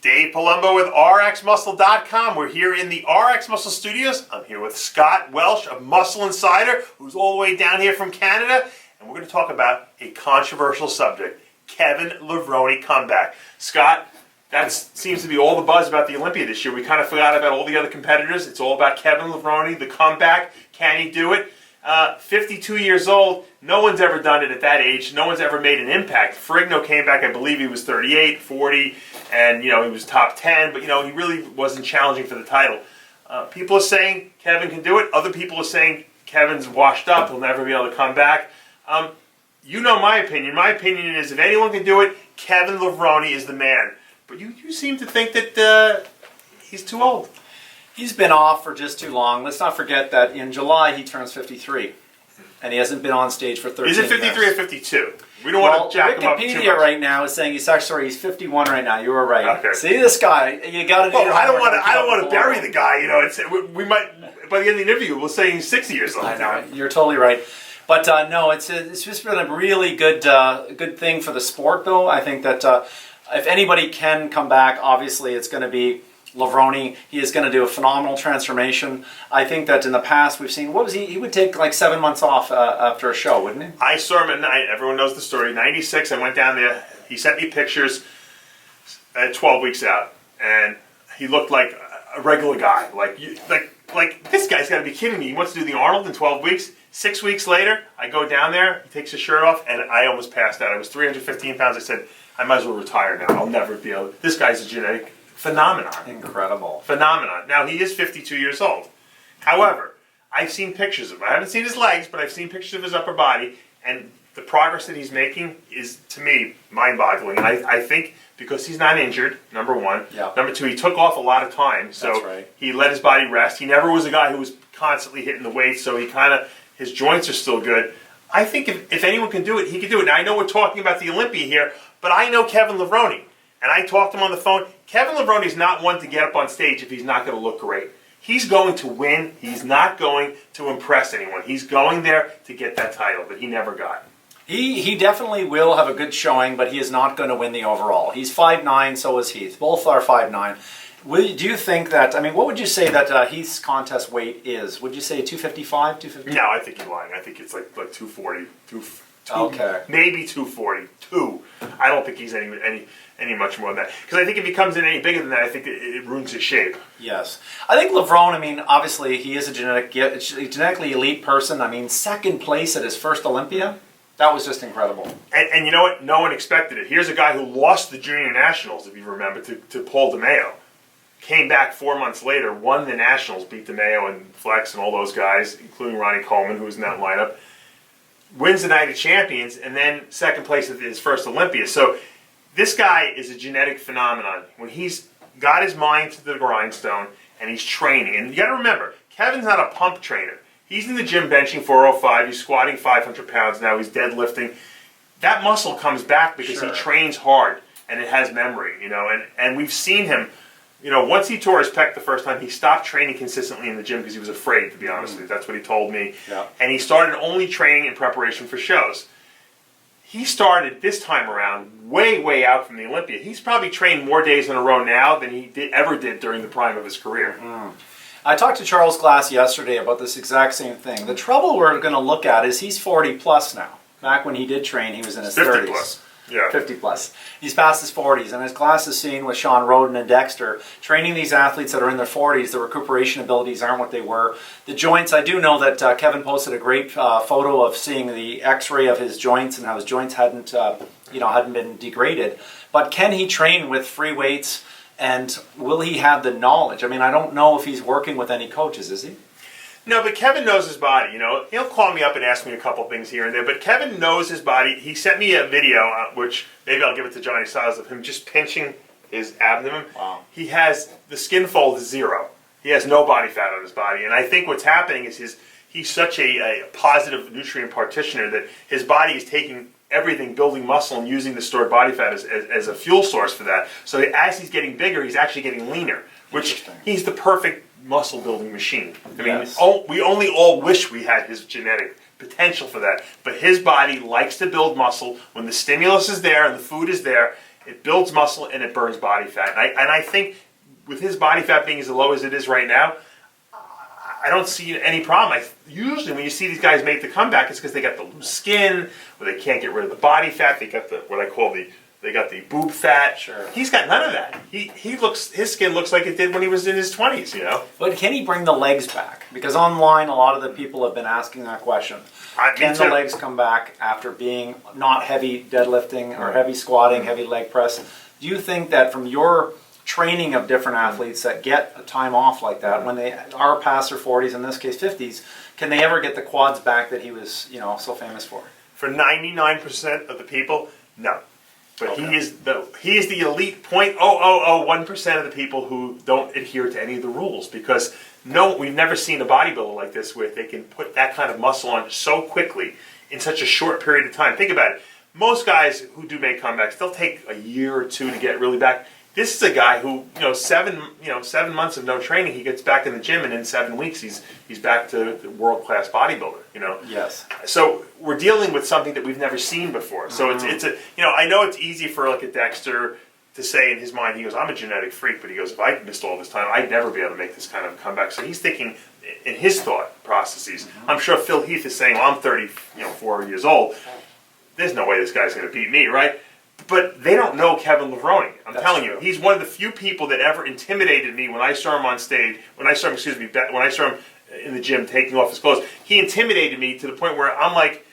Dave Palumbo with RxMuscle.com. We're here in the RxMuscle Studios. I'm here with Scott Welch of Muscle Insider, who's all the way down here from Canada. And we're going to talk about a controversial subject, Kevin Levrone comeback. Scott, that seems to be all the buzz about the Olympia this year. We kind of forgot about all the other competitors. It's all about Kevin Levrone, the comeback. Can he do it? 52 years old. No one's ever done it at that age. No one's ever made an impact. Ferrigno came back, I believe he was 38, 40, and he was top 10, but he really wasn't challenging for the title. People are saying Kevin can do it. Other people are saying Kevin's washed up. He'll never be able to come back. You know my opinion. My opinion is if anyone can do it, Kevin Levrone is the man. But you seem to think that he's too old. He's been off for just too long. Let's not forget that in July he turns 53. And he hasn't been on stage for 13 years. Is it 53 or 52? We don't want to jack him up too much. Wikipedia right now is saying he's 51 right now. You were right. Okay. See this guy? You got to do. I don't want to bury the guy. We might by the end of the interview we'll say he's 60 years old. I know. You're totally right. But no, it's just been a really good thing for the sport, though. I think that if anybody can come back, obviously it's going to be Levrone. He is going to do a phenomenal transformation. I think that in the past we've seen, he would take like 7 months off after a show, wouldn't he? I saw him at night. Everyone knows the story. 96, I went down there. He sent me pictures at 12 weeks out, and he looked like a regular guy. Like this guy's got to be kidding me. He wants to do the Arnold in 12 weeks. 6 weeks later, I go down there, he takes his shirt off, and I almost passed out. I was 315 pounds. I said, I might as well retire now. I'll never be able to. This guy's a genetic phenomenon. Incredible. Phenomenon. Now, he is 52 years old. However, I've seen pictures of him. I haven't seen his legs, but I've seen pictures of his upper body, and the progress that he's making is, to me, mind-boggling. And I think because he's not injured, number one. Yeah. Number two, he took off a lot of time, so that's right. He let his body rest. He never was a guy who was constantly hitting the weights, so his joints are still good. I think if anyone can do it, he can do it. Now, I know we're talking about the Olympia here, but I know Kevin Levrone, and I talked to him on the phone. Kevin Levrone is not one to get up on stage if he's not going to look great. He's going to win. He's not going to impress anyone. He's going there to get that title that he never got. He definitely will have a good showing, but he is not going to win the overall. He's 5'9", so is Heath. Both are 5'9". Do you think that, what would you say that Heath's contest weight is? Would you say 255, 250? No, I think you're lying. I think it's like 240, okay. Maybe 242. I don't think he's any much more than that. Because I think if he comes in any bigger than that, I think it ruins his shape. Yes. I think Levrone, obviously he is a genetically elite person. Second place at his first Olympia. That was just incredible. And you know what? No one expected it. Here's a guy who lost the Junior Nationals, if you remember, to Paul DeMeo. Came back 4 months later, won the Nationals, beat DeMeo and Flex and all those guys, including Ronnie Coleman, who was in that lineup. Wins the Night of Champions, and then second place at his first Olympia. So this guy is a genetic phenomenon. When he's got his mind to the grindstone and he's training, and you got to remember, Kevin's not a pump trainer. He's in the gym benching 405. He's squatting 500 pounds now. He's deadlifting. That muscle comes back because he trains hard and it has memory, and we've seen him. Once he tore his pec the first time, he stopped training consistently in the gym because he was afraid, to be honest with you. That's what he told me. Yeah. And he started only training in preparation for shows. He started this time around way, way out from the Olympia. He's probably trained more days in a row now than he ever did during the prime of his career. Mm. I talked to Charles Glass yesterday about this exact same thing. The trouble we're going to look at is he's 40 plus now. Back when he did train, he was in his 30s. 50 plus. Yeah. 50 plus. He's past his 40s, and as Glass has seen with Sean Roden and Dexter, training these athletes that are in their 40s, the recuperation abilities aren't what they were. The joints, I do know that Kevin posted a great photo of seeing the X-ray of his joints and how his joints hadn't been degraded. But can he train with free weights, and will he have the knowledge? I don't know if he's working with any coaches, is he? No, but Kevin knows his body, He'll call me up and ask me a couple things here and there, but Kevin knows his body. He sent me a video, which maybe I'll give it to Johnny Styles, of him just pinching his abdomen. Wow. He has, the skin fold is 0. He has no body fat on his body, and I think what's happening is he's such a positive nutrient partitioner that his body is taking everything, building muscle, and using the stored body fat as a fuel source for that. So as he's getting bigger, he's actually getting leaner, which he's the perfect muscle building machine. We only all wish we had his genetic potential for that, but his body likes to build muscle when the stimulus is there and the food is there. It builds muscle and it burns body fat. And I think with his body fat being as low as it is right now, I don't see any problem. Usually when you see these guys make the comeback, it's because they got the loose skin, or they can't get rid of the body fat. They got what I call they got the boob fat. Sure. He's got none of that. His skin looks like it did when he was in his 20s, you know. But can he bring the legs back? Because online, a lot of the people have been asking that question. Can the legs come back after being not heavy deadlifting or heavy squatting, heavy leg press? Do you think that from your training of different athletes that get a time off like that, when they are past their 40s, in this case 50s, can they ever get the quads back that he was, so famous for? For 99% of the people, no. But okay. he is the elite 0.0001% of the people who don't adhere to any of the rules, because we've never seen a bodybuilder like this where they can put that kind of muscle on so quickly in such a short period of time. Think about it. Most guys who do make comebacks, they'll take a year or two to get really back. This is a guy who, 7 months of no training, he gets back in the gym, and in 7 weeks he's back to the world-class bodybuilder. Yes. So we're dealing with something that we've never seen before. So it's I know it's easy for like a Dexter to say in his mind, he goes, I'm a genetic freak, but he goes, if I missed all this time, I'd never be able to make this kind of comeback. So he's thinking in his thought processes. I'm sure Phil Heath is saying, well, I'm 34 years old. There's no way this guy's going to beat me, right? But they don't know Kevin Levrone. I'm telling you, he's one of the few people that ever intimidated me when I saw him on stage. When I saw him in the gym taking off his clothes, he intimidated me to the point where I'm like,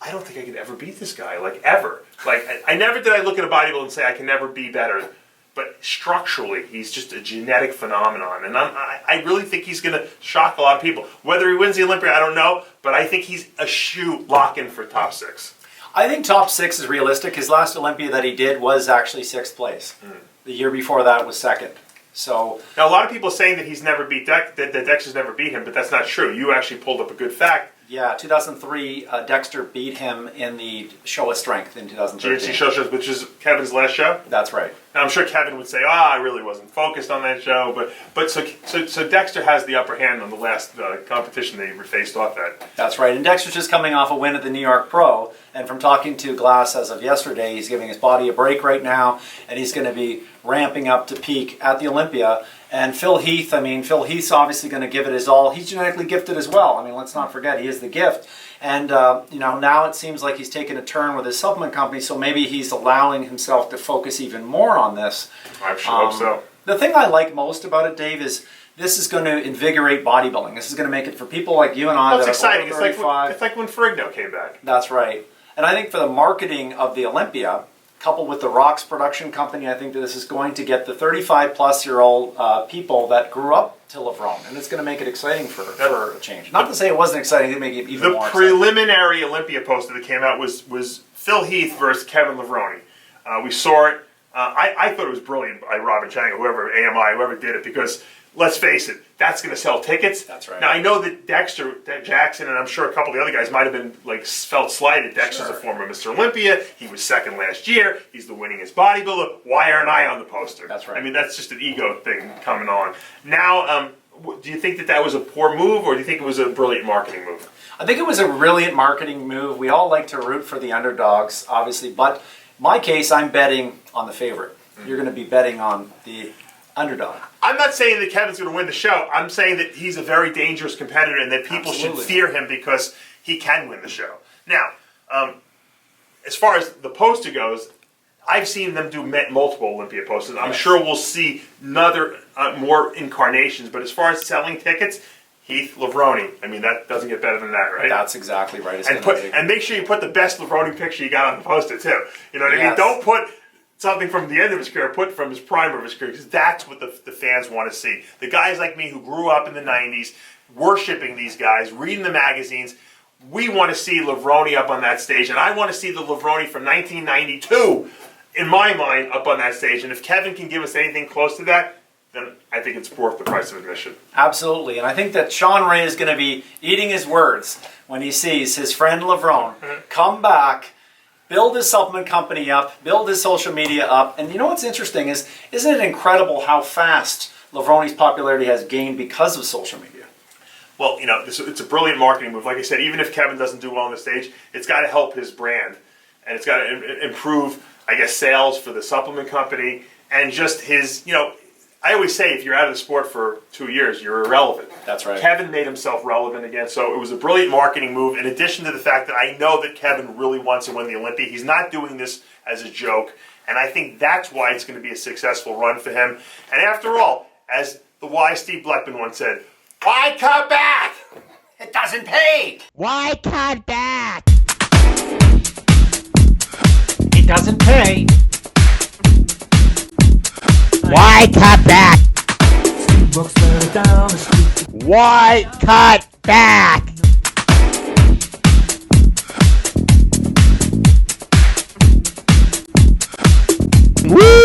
I don't think I could ever beat this guy, like ever. Like I never did. I look at a bodybuilder and say I can never be better. But structurally, he's just a genetic phenomenon, and I really think he's going to shock a lot of people. Whether he wins the Olympia, I don't know, but I think he's a shoe lock-in for top 6. I think top 6 is realistic. His last Olympia that he did was actually 6th place. The year before that was 2nd. So now a lot of people are saying that he's never beat that Dexter's never beat him, but that's not true. You actually pulled up a good fact. Yeah, 2003, Dexter beat him in the Show of Strength in 2013. GNC Show, which is Kevin's last show. That's right. Now, I'm sure Kevin would say, I really wasn't focused on that show, but so Dexter has the upper hand on the last competition they faced off at. That's right, and Dexter's just coming off a win at the New York Pro, and from talking to Glass as of yesterday, he's giving his body a break right now, and he's going to be ramping up to peak at the Olympia. And Phil Heath's obviously going to give it his all. He's genetically gifted as well. I mean, let's not forget, he is the gift. And, now it seems like he's taken a turn with his supplement company, so maybe he's allowing himself to focus even more on this. I sure hope so. The thing I like most about it, Dave, is this is going to invigorate bodybuilding. This is going to make it for people like you and I that exciting. are over 35. It's like when Ferrigno came back. That's right. And I think for the marketing of the Olympia, coupled with the Rocks production company, I think that this is going to get the 35-plus-year-old people that grew up to Levrone, and it's going to make it exciting for a change. Not to say it wasn't exciting, to make it even more exciting. The preliminary Olympia poster that came out was Phil Heath versus Kevin Levrone. We saw it. I thought it was brilliant by Robin Chang, whoever did it, because let's face it, that's going to sell tickets. That's right. Now, I know that Jackson, and I'm sure a couple of the other guys might have been felt slighted. Dexter's a former Mr. Olympia. He was 2nd last year. He's the winningest bodybuilder. Why aren't I on the poster? That's right. I mean, that's just an ego thing coming on. Now, do you think that was a poor move, or do you think it was a brilliant marketing move? I think it was a brilliant marketing move. We all like to root for the underdogs, obviously, but in my case, I'm betting on the favorite. You're going to be betting on the underdog. I'm not saying that Kevin's going to win the show. I'm saying that he's a very dangerous competitor and that people should fear him because he can win the show. Now, as far as the poster goes, I've seen them do multiple Olympia posters. I'm sure we'll see more incarnations. But as far as selling tickets, Heath Levrone. I mean, that doesn't get better than that, right? That's exactly right. And make sure you put the best Levrone picture you got on the poster, too. You know what I mean? Don't put something from the end of his career, put from his prime of his career, because that's what the fans want to see. The guys like me who grew up in the 90s, worshiping these guys, reading the magazines, we want to see Levrone up on that stage, and I want to see the Levrone from 1992, in my mind, up on that stage. And if Kevin can give us anything close to that, then I think it's worth the price of admission. Absolutely, and I think that Sean Ray is going to be eating his words when he sees his friend Levrone come back, build his supplement company up, build his social media up. And you know what's interesting isn't it incredible how fast Levrone's popularity has gained because of social media? Well, it's a brilliant marketing move. Like I said, even if Kevin doesn't do well on the stage, it's got to help his brand. and it's got to improve, I guess, sales for the supplement company, and just his, I always say if you're out of the sport for 2 years, you're irrelevant. That's right. Kevin made himself relevant again, so it was a brilliant marketing move, in addition to the fact that I know that Kevin really wants to win the Olympia. He's not doing this as a joke, and I think that's why it's going to be a successful run for him. And after all, as the wise Steve Blackman once said, why cut back? It doesn't pay. Why cut back? It doesn't pay. Why cut back? Why cut back? Woo!